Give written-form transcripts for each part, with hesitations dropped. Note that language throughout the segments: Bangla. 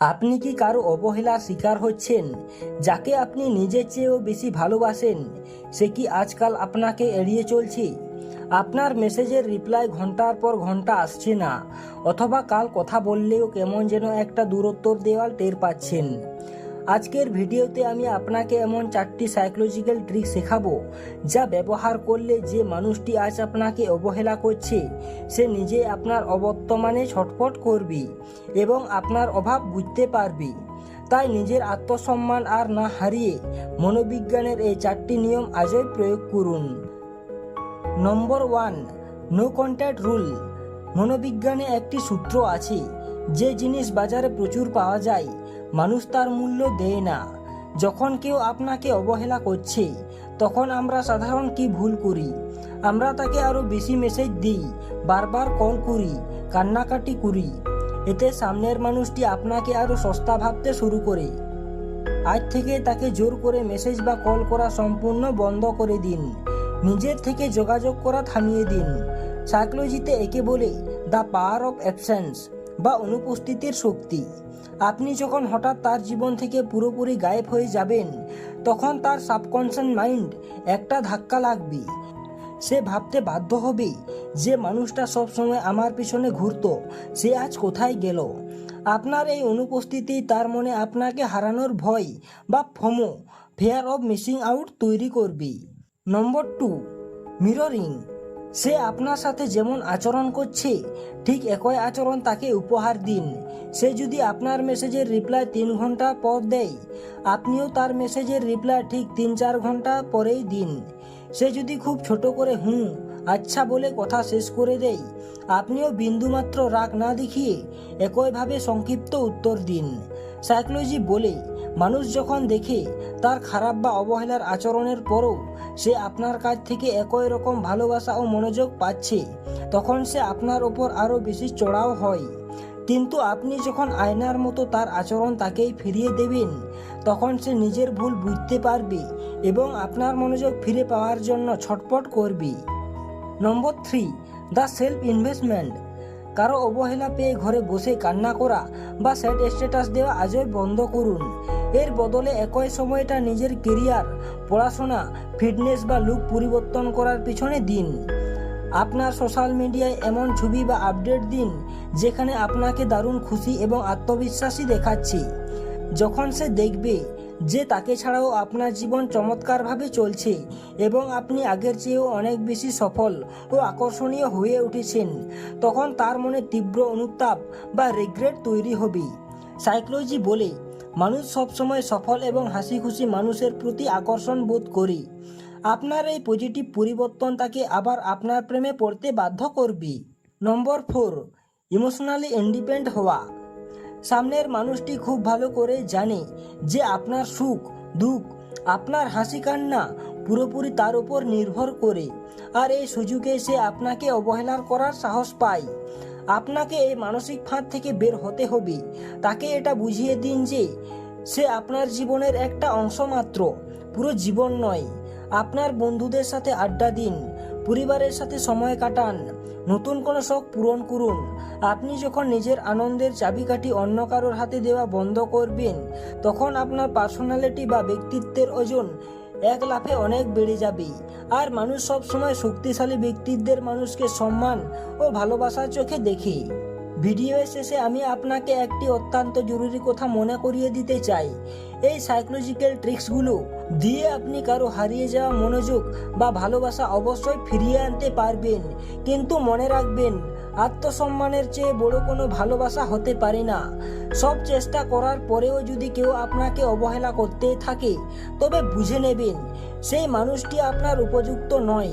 আপনি কি কারো অবহেলার শিকার হচ্ছেন? যাকে আপনি নিজের চেয়েও বেশি ভালোবাসেন সে কি আজকাল আপনাকে এড়িয়ে চলছে? আপনার মেসেজের রিপ্লাই ঘন্টার পর ঘন্টা আসছে না, অথবা কাল কথা বললেও কেমন যেন একটা দূরত্বর দেওয়াল টের পাচ্ছেন। আজকের ভিডিওতে আমি আপনাকে এমন 4টি সাইকোলজিক্যাল ট্রিক শেখাবো যা ব্যবহার করলে যে মানুষটি আজ আপনাকে অবহেলা করছে সে নিজে আপনার অবর্তমানে ছটফট করবে এবং আপনার অভাব বুঝতে পারবে। তাই নিজের আত্মসম্মান আর না হারিয়ে মনোবিজ্ঞানের এই 4টি নিয়ম আজই প্রয়োগ করুন। নম্বর 1, নো কন্ট্যাক্ট রুল। মনোবিজ্ঞানে একটি সূত্র আছে, যে জিনিস বাজারে প্রচুর পাওয়া যায় মানুষ তার মূল্য দেয় না। যখন কেউ আপনাকে অবহেলা করছে তখন আমরা সাধারণ কি ভুল করি? আমরা তাকে আরও বেশি মেসেজ দিই, বারবার কল করি, কান্নাকাটি করি। এতে সামনের মানুষটি আপনাকে আরও সস্তা ভাবতে শুরু করে। আজ থেকে তাকে জোর করে মেসেজ বা কল করা সম্পূর্ণ বন্ধ করে দিন। নিজের থেকে যোগাযোগ করা থামিয়ে দিন। সাইকোলজিতে একে বলে দ্য পাওয়ার অফ অ্যাবসেন্স বা অনুপস্থিতির শক্তি। আপনি যখন হঠাৎ তার জীবন থেকে পুরোপুরি গায়েব হয়ে যাবেন তখন তার সাবকনশিয়াস মাইন্ড একটা ধাক্কা লাগবে। সে ভাবতে বাধ্য হবে যে মানুষটা সবসময় আমার পিছনে ঘুরতো সে আজ কোথায় গেল। আপনার এই অনুপস্থিতি তার মনে আপনাকে হারানোর ভয় বা FOMO, fear of missing out তৈরি করবে। নম্বর 2, মিররিং। সে আপনার সাথে যেমন আচরণ করছে ঠিক একই আচরণ তাকে উপহার দিন। সে যদি আপনার মেসেজের রিপ্লাই 3 ঘন্টা পর দেয় আপনিও তার মেসেজের রিপ্লাই ঠিক 3-4 ঘন্টা পরেই দিন। সে যদি খুব ছোট করে আচ্ছা বলে কথা শেষ করে দেয় আপনিও বিন্দুমাত্র রাগ না দেখিয়ে একইভাবে সংক্ষিপ্ত উত্তর দিন। সাইকোলজি বলে মানুষ যখন দেখে তার খারাপ বা অবহেলার আচরণের পরও সে আপনার কাছ থেকে একই রকম ভালোবাসা ও মনোযোগ পাচ্ছে তখন সে আপনার ওপর আরও বেশি চড়াও হয়। কিন্তু আপনি যখন আয়নার মতো তার আচরণ তাকেই ফিরিয়ে দেবেন তখন সে নিজের ভুল বুঝতে পারবে এবং আপনার মনোযোগ ফিরে পাওয়ার জন্য ছটফট করবে। নম্বর 3, দ্য সেলফ ইনভেস্টমেন্ট। কারো অবহেলা পেয়ে ঘরে বসে কান্না করা বা স্যাড স্ট্যাটাস দেওয়া আজই বন্ধ করুন। এর বদলে একই সময়টা নিজের কেরিয়ার, পড়াশোনা, ফিটনেস বা লুক পরিবর্তন করার পিছনে দিন। আপনার সোশ্যাল মিডিয়ায় এমন ছবি বা আপডেট দিন যেখানে আপনাকে দারুণ খুশি এবং আত্মবিশ্বাসী দেখাচ্ছে। যখন সে দেখবে যে তাকে ছাড়াও আপনার জীবন চমৎকারভাবে চলছে এবং আপনি আগের চেয়েও অনেক বেশি সফল ও আকর্ষণীয় হয়ে উঠেছেন তখন তার মনে তীব্র অনুতাপ বা রিগ্রেট তৈরি হবে। সাইকোলজি বলে মানুষ সবসময় সফল এবং হাসি খুশি মানুষের প্রতি আকর্ষণ বোধ করে। আপনার এই পজিটিভ পরিবর্তন তাকে আবার আপনার প্রেমে পড়তে বাধ্য করবে। নম্বর 4, ইমোশনালি ইন্ডিপেন্ডেন্ট হওয়া। সামনের মানুষটি খুব ভালো করে জানে যে আপনার সুখ দুঃখ, আপনার হাসি কান্না পুরোপুরি তার উপর নির্ভর করে, আর এই সুযোগে সে আপনাকে অবহেলা করার সাহস পায়। আপনাকে এই মানসিক ফাঁদ থেকে বের হতে হবে। তাকে এটা বুঝিয়ে দিন যে সে আপনার জীবনের একটা অংশ মাত্র, পুরো জীবন নয়। আপনার বন্ধুদের সাথে আড্ডা দিন, পরিবারের সাথে সময় কাটান, নতুন কোনো শখ পূরণ করুন। আপনি যখন নিজের আনন্দের চাবিকাঠি অন্য কারোর হাতে দেওয়া বন্ধ করবেন তখন আপনার পার্সোনালিটি বা ব্যক্তিত্বের ওজন এক লাফে অনেক বেড়ে যাবে। আর মানুষ সব সময় শক্তিশালী ব্যক্তিত্বের মানুষকে সম্মান ও ভালোবাসার চোখে দেখে। ভিডিওর শেষে আমি আপনাকে একটি অত্যন্ত জরুরি কথা মনে করিয়ে দিতে চাই। এই সাইকোলজিক্যাল ট্রিক্সগুলো দিয়ে আপনি কারো হারিয়ে যাওয়া মনোযোগ বা ভালোবাসা অবশ্যই ফিরিয়ে আনতে পারবেন, কিন্তু মনে রাখবেন আত্মসম্মানের চেয়ে বড় কোনো ভালোবাসা হতে পারে না। সব চেষ্টা করার পরেও যদি কেউ আপনাকে অবহেলা করতে থাকে তবে বুঝে নেবেন সেই মানুষটি আপনার উপযুক্ত নয়।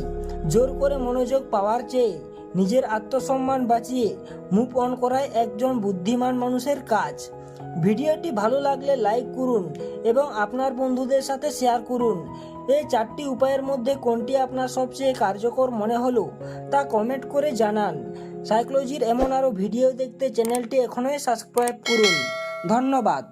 জোর করে মনোযোগ পাওয়ার চেয়ে নিজের আত্মসম্মান বাঁচিয়ে মুভ অন করাই একজন বুদ্ধিমান মানুষের কাজ। ভিডিওটি ভালো লাগলে লাইক করুন এবং আপনার বন্ধুদের সাথে শেয়ার করুন। এই 4টি উপায়ের মধ্যে কোনটি আপনার সবচেয়ে কার্যকর মনে হলো তা কমেন্ট করে জানান। সাইকোলজির এমন আরও ভিডিও দেখতে চ্যানেলটি এখনই সাবস্ক্রাইব করুন। ধন্যবাদ।